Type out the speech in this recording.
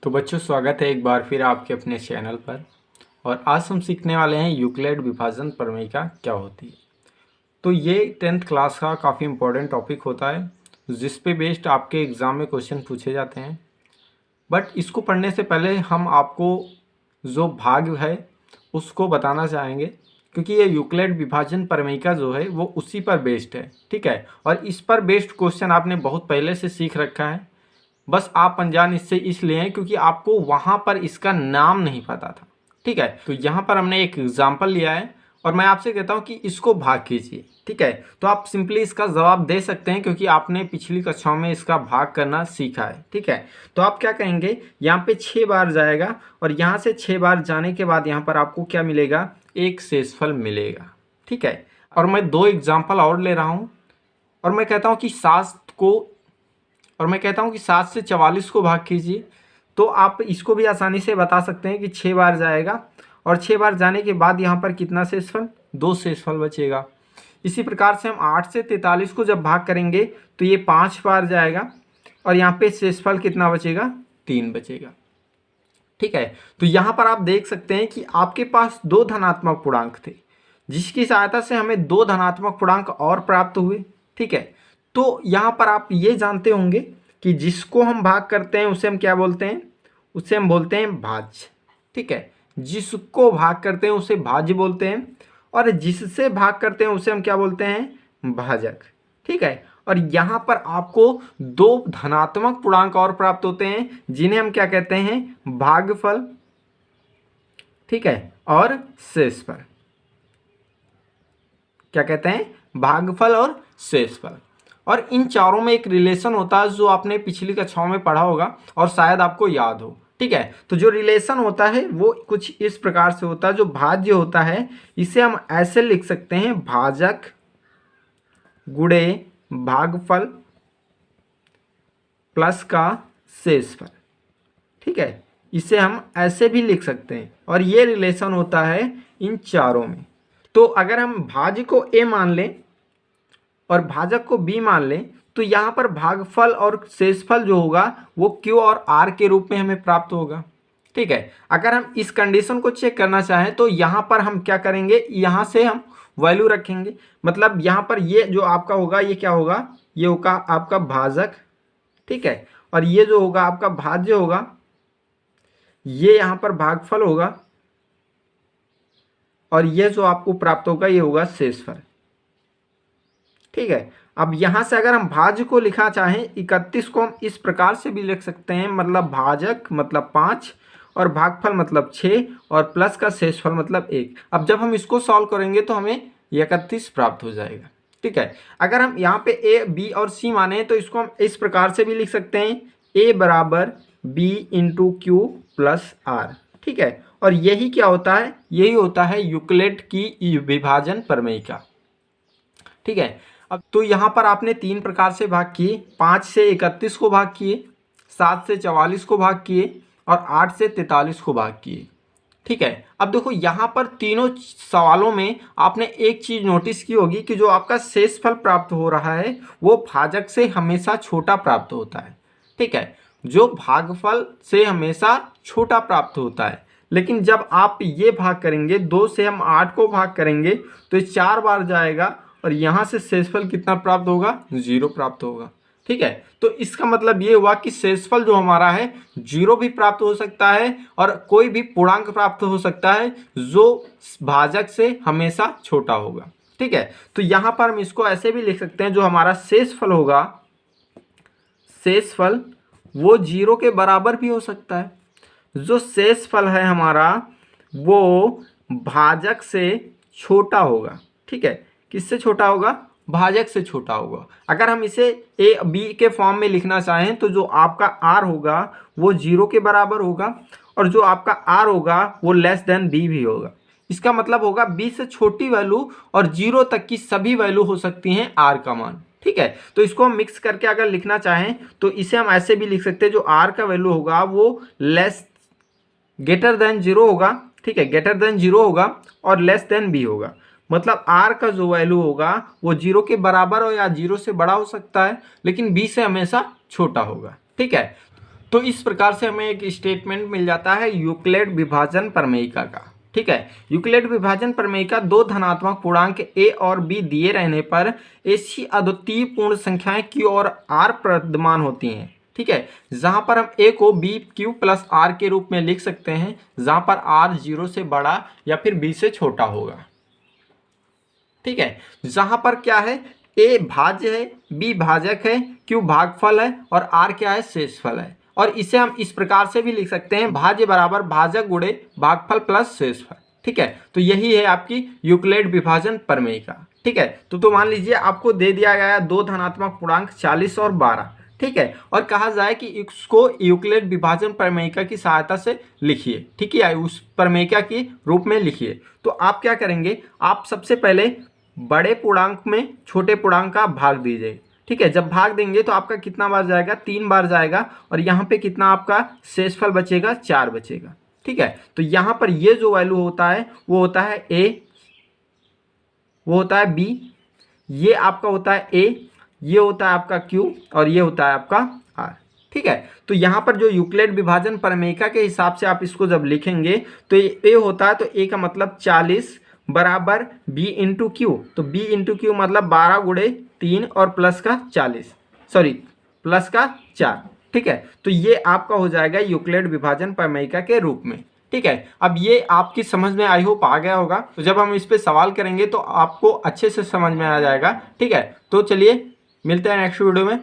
तो बच्चों, स्वागत है एक बार फिर आपके अपने चैनल पर। और आज हम सीखने वाले हैं यूक्लिड विभाजन प्रमेय का क्या होती है। तो ये 10th क्लास का काफ़ी इम्पोर्टेंट टॉपिक होता है जिस पे बेस्ड आपके एग्ज़ाम में क्वेश्चन पूछे जाते हैं। बट इसको पढ़ने से पहले हम आपको जो भाग है उसको बताना चाहेंगे, क्योंकि ये यूक्लिड विभाजन प्रमेय का जो है वो उसी पर बेस्ड है। ठीक है, और इस पर बेस्ड क्वेश्चन आपने बहुत पहले से सीख रखा है, बस आप अनजान इससे इसलिए हैं क्योंकि आपको वहाँ पर इसका नाम नहीं पता था। ठीक है, तो यहाँ पर हमने एक एग्जाम्पल लिया है और मैं आपसे कहता हूँ कि इसको भाग कीजिए। ठीक है, तो आप सिंपली इसका जवाब दे सकते हैं क्योंकि आपने पिछली कक्षाओं में इसका भाग करना सीखा है। ठीक है, तो आप क्या कहेंगे, यहाँ पे 6 बार जाएगा और यहाँ से 6 बार जाने के बाद यहाँ पर आपको क्या मिलेगा, एक शेषफल मिलेगा। ठीक है, और मैं 2 एग्जाम्पल और ले रहा हूँ और मैं कहता हूँ कि 7 से 44 को भाग कीजिए। तो आप इसको भी आसानी से बता सकते हैं कि 6 बार जाएगा और 6 बार जाने के बाद यहाँ पर कितना शेषफल, 2 शेषफल बचेगा। इसी प्रकार से हम 8 से 43 को जब भाग करेंगे तो ये 5 बार जाएगा और यहाँ पे शेषफल कितना बचेगा, 3 बचेगा। ठीक है, तो यहाँ पर आप देख सकते हैं कि आपके पास 2 धनात्मक पूर्णांक थे जिसकी सहायता से हमें 2 धनात्मक पूर्णांक और प्राप्त हुए। ठीक है, तो यहाँ पर आप ये जानते होंगे कि जिसको हम भाग करते हैं उसे हम क्या बोलते हैं, उसे हम बोलते हैं भाज्य। ठीक है, जिसको भाग करते हैं उसे भाज्य बोलते हैं और जिससे भाग करते हैं उसे हम क्या बोलते हैं, भाजक। ठीक है, और यहाँ पर आपको 2 धनात्मक पूर्णांक और प्राप्त होते हैं जिन्हें हम क्या कहते हैं, भागफल। ठीक है, और शेषफल। क्या कहते हैं, भागफल और शेषफल। और इन चारों में एक रिलेशन होता है जो आपने पिछली कक्षाओं में पढ़ा होगा और शायद आपको याद हो। ठीक है, तो जो रिलेशन होता है वो कुछ इस प्रकार से होता है। जो भाज्य होता है इसे हम ऐसे लिख सकते हैं, भाजक गुणे भागफल प्लस का शेषफल। ठीक है, इसे हम ऐसे भी लिख सकते हैं और ये रिलेशन होता है इन चारों में। तो अगर हम भाज्य को ए मान लें और भाजक को बी मान लें तो यहाँ पर भागफल और शेषफल जो होगा वो क्यू और आर के रूप में हमें प्राप्त होगा। ठीक है, अगर हम इस कंडीशन को चेक करना चाहें तो यहाँ पर हम क्या करेंगे, यहाँ से हम वैल्यू रखेंगे। मतलब यहाँ पर ये जो आपका होगा ये क्या होगा, ये होगा आपका भाजक। ठीक है, और ये जो होगा आपका भाज्य होगा, ये यहाँ पर भागफल होगा और ये जो आपको प्राप्त होगा ये होगा शेषफल। ठीक है, अब यहाँ से अगर हम भाज्य को लिखना चाहें 31 को हम इस प्रकार से भी लिख सकते हैं, मतलब भाजक मतलब 5 और भागफल मतलब 6 और प्लस का शेषफल मतलब 1। अब जब हम इसको सॉल्व करेंगे तो हमें 31 प्राप्त हो जाएगा। ठीक है, अगर हम यहाँ पे ए बी और सी माने तो इसको हम इस प्रकार से भी लिख सकते हैं, ए बराबर B into Q plus R. ठीक है, और यही क्या होता है, यही होता है यूक्लिड की विभाजन प्रमेय का। ठीक है, अब तो यहाँ पर आपने 3 प्रकार से भाग किए, 5 से 31 को भाग किए, 7 से 44 को भाग किए और 8 से 43 को भाग किए। ठीक है, अब देखो यहाँ पर तीनों सवालों में आपने एक चीज नोटिस की होगी कि जो आपका शेषफल प्राप्त हो रहा है वो भाजक से हमेशा छोटा प्राप्त होता है। ठीक है, जो भागफल से हमेशा छोटा प्राप्त होता है। लेकिन जब आप ये भाग करेंगे, 2 से हम 8 को भाग करेंगे तो ये 4 बार जाएगा और यहाँ से शेषफल कितना प्राप्त होगा, 0 प्राप्त होगा। ठीक है, तो इसका मतलब ये हुआ कि शेषफल जो हमारा है 0 भी प्राप्त हो सकता है और कोई भी पूर्णांक प्राप्त हो सकता है जो भाजक से हमेशा छोटा होगा। ठीक है, तो यहाँ पर हम इसको ऐसे भी लिख सकते हैं, जो हमारा शेषफल होगा, शेषफल वो 0 के बराबर भी हो सकता है। जो शेषफल है हमारा वो भाजक से छोटा होगा। ठीक है, किससे छोटा होगा, भाजक से छोटा होगा। अगर हम इसे ए बी के फॉर्म में लिखना चाहें तो जो आपका आर होगा वो 0 के बराबर होगा और जो आपका आर होगा वो लेस देन बी भी होगा। इसका मतलब होगा बी से छोटी वैल्यू और 0 तक की सभी वैल्यू हो सकती हैं आर का मान। ठीक है, तो इसको हम मिक्स करके अगर लिखना चाहें तो इसे हम ऐसे भी लिख सकते हैं, जो आर का वैल्यू होगा वो ग्रेटर देन 0 होगा। ठीक है, ग्रेटर देन 0 होगा और लेस देन बी होगा। मतलब आर का जो वैल्यू होगा वो 0 के बराबर हो या 0 से बड़ा हो सकता है, लेकिन बी से हमेशा छोटा होगा। ठीक है, तो इस प्रकार से हमें एक स्टेटमेंट मिल जाता है यूक्लिड विभाजन प्रमेयिका का। ठीक है, यूक्लिड विभाजन प्रमेयिका दो धनात्मक पूर्णांक a और b दिए रहने पर ऐसी अद्वितीय पूर्ण संख्याएं q और r प्रदमान होती हैं। ठीक है, जहां पर हम a को b q प्लस r के रूप में लिख सकते हैं, जहां पर r 0 से बड़ा या फिर b से छोटा होगा। ठीक है, जहां पर क्या है, a भाज्य है, b भाजक है, q भागफल है और r क्या है, शेषफल है। और इसे हम इस प्रकार से भी लिख सकते हैं, भाज्य बराबर भाजक गुणे भागफल प्लस शेषफल। ठीक है, तो यही है आपकी यूक्लिड विभाजन प्रमेयिका। ठीक है, तो मान लीजिए आपको दे दिया गया दो धनात्मक पूर्णांक 40 और 12। ठीक है, और कहा जाए कि इसको यूक्लिड विभाजन प्रमेयिका की सहायता से लिखिए। ठीक है, उस प्रमेयिका के रूप में लिखिए। तो आप क्या करेंगे, आप सबसे पहले बड़े पूर्णांक में छोटे पूर्णांक का भाग दीजिए। ठीक है, जब भाग देंगे तो आपका कितना बार जाएगा, 3 बार जाएगा। और यहाँ पे कितना आपका शेषफल बचेगा, 4 बचेगा। ठीक है, तो यहाँ पर ये जो वैल्यू होता है वो होता है a, वो होता है b, ये आपका होता है a, ये होता है आपका q और ये होता है आपका r। ठीक है, तो यहाँ पर जो यूक्लिड विभाजन प्रमेयिका के हिसाब से आप इसको जब लिखेंगे तो ये होता है, तो a का मतलब 40 बराबर b इंटू क्यू। तो b इंटू क्यू मतलब 12 गुणे 3 और प्लस का 40, सॉरी प्लस का 4। ठीक है, तो ये आपका हो जाएगा यूक्लिड विभाजन प्रमेयिका के रूप में। ठीक है, अब ये आपकी समझ में आई होप आ गया होगा। तो जब हम इस पे सवाल करेंगे तो आपको अच्छे से समझ में आ जाएगा। ठीक है, तो चलिए मिलते हैं नेक्स्ट वीडियो में।